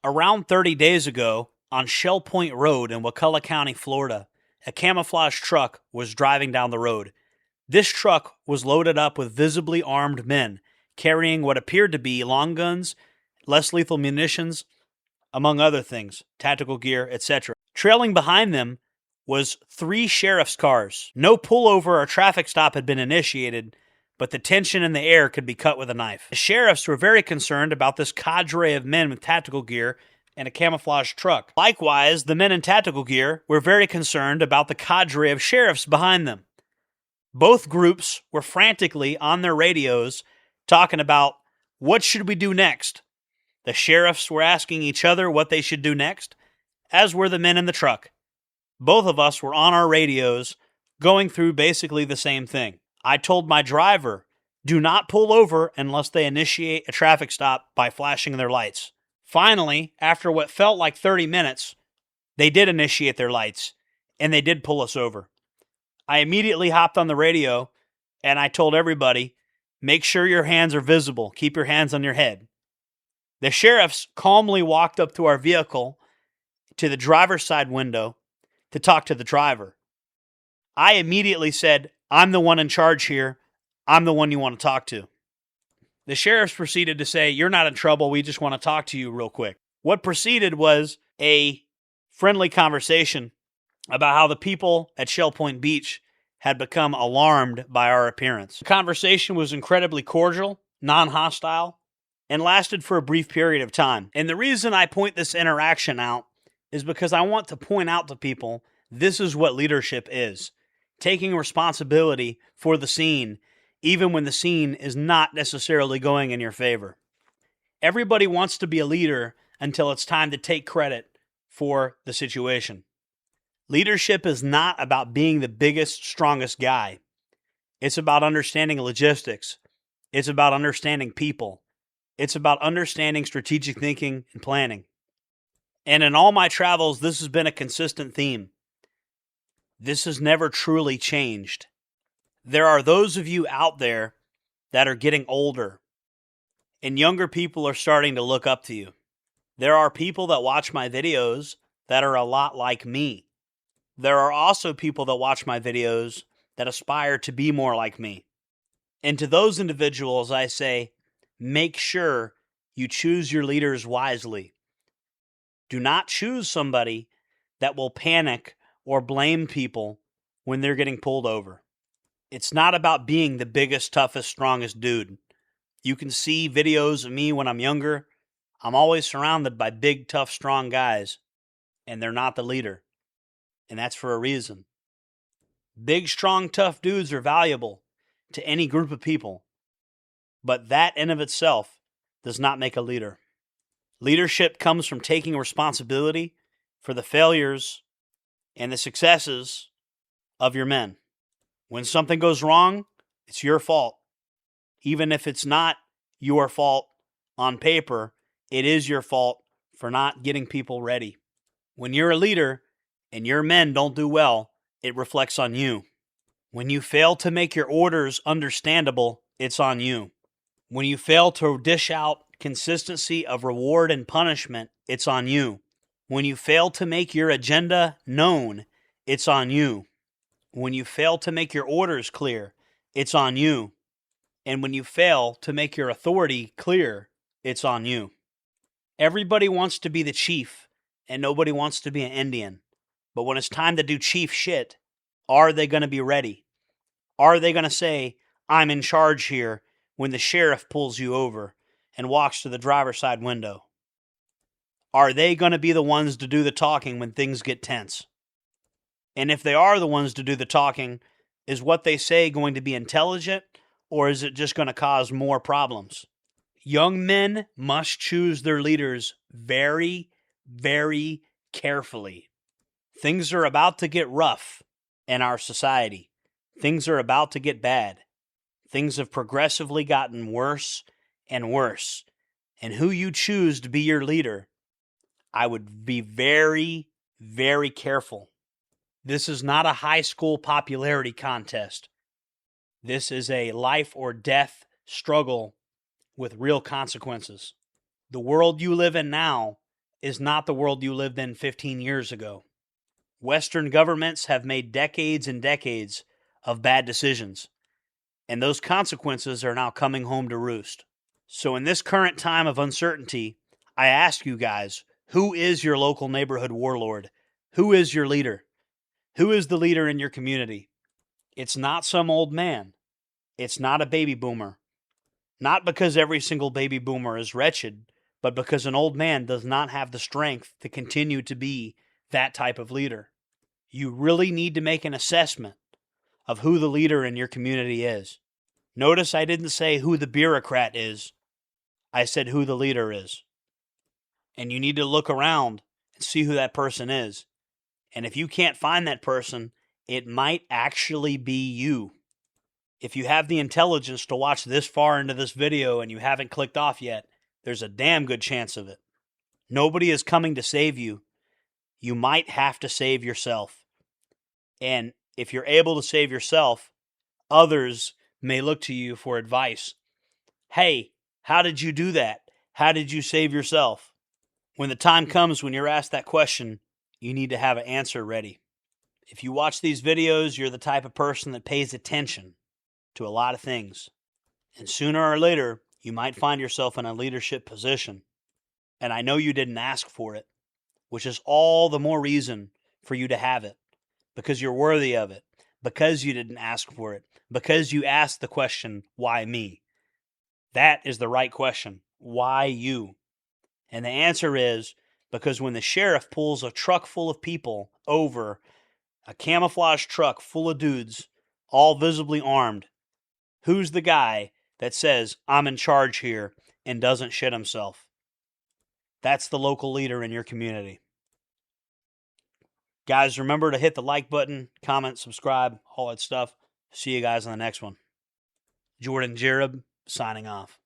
Around 30 days ago, on Shell Point Road in Wakulla County, Florida, a camouflage truck was driving down the road. This truck was loaded up with visibly armed men, carrying what appeared to be long guns, less lethal munitions, among other things, tactical gear, etc. Trailing behind them was 3 sheriff's cars. No pullover or traffic stop had been initiated, but the tension in the air could be cut with a knife. The sheriffs were very concerned about this cadre of men with tactical gear and a camouflage truck. Likewise, the men in tactical gear were very concerned about the cadre of sheriffs behind them. Both groups were frantically on their radios talking about what should we do next. The sheriffs were asking each other what they should do next, as were the men in the truck. Both of us were on our radios going through basically the same thing. I told my driver, do not pull over unless they initiate a traffic stop by flashing their lights. Finally, after what felt like 30 minutes, they did initiate their lights, and they did pull us over. I immediately hopped on the radio, and I told everybody, make sure your hands are visible. Keep your hands on your head. The sheriffs calmly walked up to our vehicle, to the driver's side window, to talk to the driver. I immediately said, I'm the one in charge here. I'm the one you want to talk to. The sheriffs proceeded to say, you're not in trouble. We just want to talk to you real quick. What proceeded was a friendly conversation about how the people at Shell Point Beach had become alarmed by our appearance. The conversation was incredibly cordial, non-hostile, and lasted for a brief period of time. And the reason I point this interaction out is because I want to point out to people this is what leadership is. Taking responsibility for the scene, even when the scene is not necessarily going in your favor. Everybody wants to be a leader until it's time to take credit for the situation. Leadership is not about being the biggest, strongest guy. It's about understanding logistics. It's about understanding people. It's about understanding strategic thinking and planning. And in all my travels, this has been a consistent theme. This has never truly changed. There are those of you out there that are getting older, and younger people are starting to look up to you. There are people that watch my videos that are a lot like me. There are also people that watch my videos that aspire to be more like me. And to those individuals, I say, make sure you choose your leaders wisely. Do not choose somebody that will panic or blame people when they're getting pulled over. It's not about being the biggest, toughest, strongest dude. You can see videos of me when I'm younger. I'm always surrounded by big, tough, strong guys, and they're not the leader. And that's for a reason. Big, strong, tough dudes are valuable to any group of people, but that in of itself does not make a leader. Leadership comes from taking responsibility for the failures and the successes of your men. When something goes wrong, it's your fault. Even if it's not your fault on paper, it is your fault for not getting people ready. When you're a leader and your men don't do well, it reflects on you. When you fail to make your orders understandable, it's on you. When you fail to dish out consistency of reward and punishment, it's on you. When you fail to make your agenda known, it's on you. When you fail to make your orders clear, it's on you. And when you fail to make your authority clear, it's on you. Everybody wants to be the chief, and nobody wants to be an Indian. But when it's time to do chief shit, are they going to be ready? Are they going to say, I'm in charge here, when the sheriff pulls you over and walks to the driver's side window? Are they going to be the ones to do the talking when things get tense? And if they are the ones to do the talking, is what they say going to be intelligent, or is it just going to cause more problems? Young men must choose their leaders very, very carefully. Things are about to get rough in our society. Things are about to get bad. Things have progressively gotten worse and worse. And who you choose to be your leader, I would be very, very careful. This is not a high school popularity contest. This is a life or death struggle with real consequences. The world you live in now is not the world you lived in 15 years ago. Western governments have made decades and decades of bad decisions, and those consequences are now coming home to roost. So in this current time of uncertainty, I ask you guys, who is your local neighborhood warlord? Who is your leader? Who is the leader in your community? It's not some old man. It's not a baby boomer. Not because every single baby boomer is wretched, but because an old man does not have the strength to continue to be that type of leader. You really need to make an assessment of who the leader in your community is. Notice I didn't say who the bureaucrat is. I said who the leader is. And you need to look around and see who that person is. And if you can't find that person, it might actually be you. If you have the intelligence to watch this far into this video and you haven't clicked off yet, there's a damn good chance of it. Nobody is coming to save you. You might have to save yourself. And if you're able to save yourself, others may look to you for advice. Hey, how did you do that? How did you save yourself? When the time comes when you're asked that question, you need to have an answer ready. If you watch these videos, you're the type of person that pays attention to a lot of things. And sooner or later, you might find yourself in a leadership position. And I know you didn't ask for it, which is all the more reason for you to have it, because you're worthy of it, because you didn't ask for it, because you asked the question, why me? That is the right question. Why you? And the answer is because when the sheriff pulls a truck full of people over, a camouflage truck full of dudes, all visibly armed, who's the guy that says, I'm in charge here, and doesn't shit himself? That's the local leader in your community. Guys, remember to hit the like button, comment, subscribe, all that stuff. See you guys on the next one. Jordan Jareb, signing off.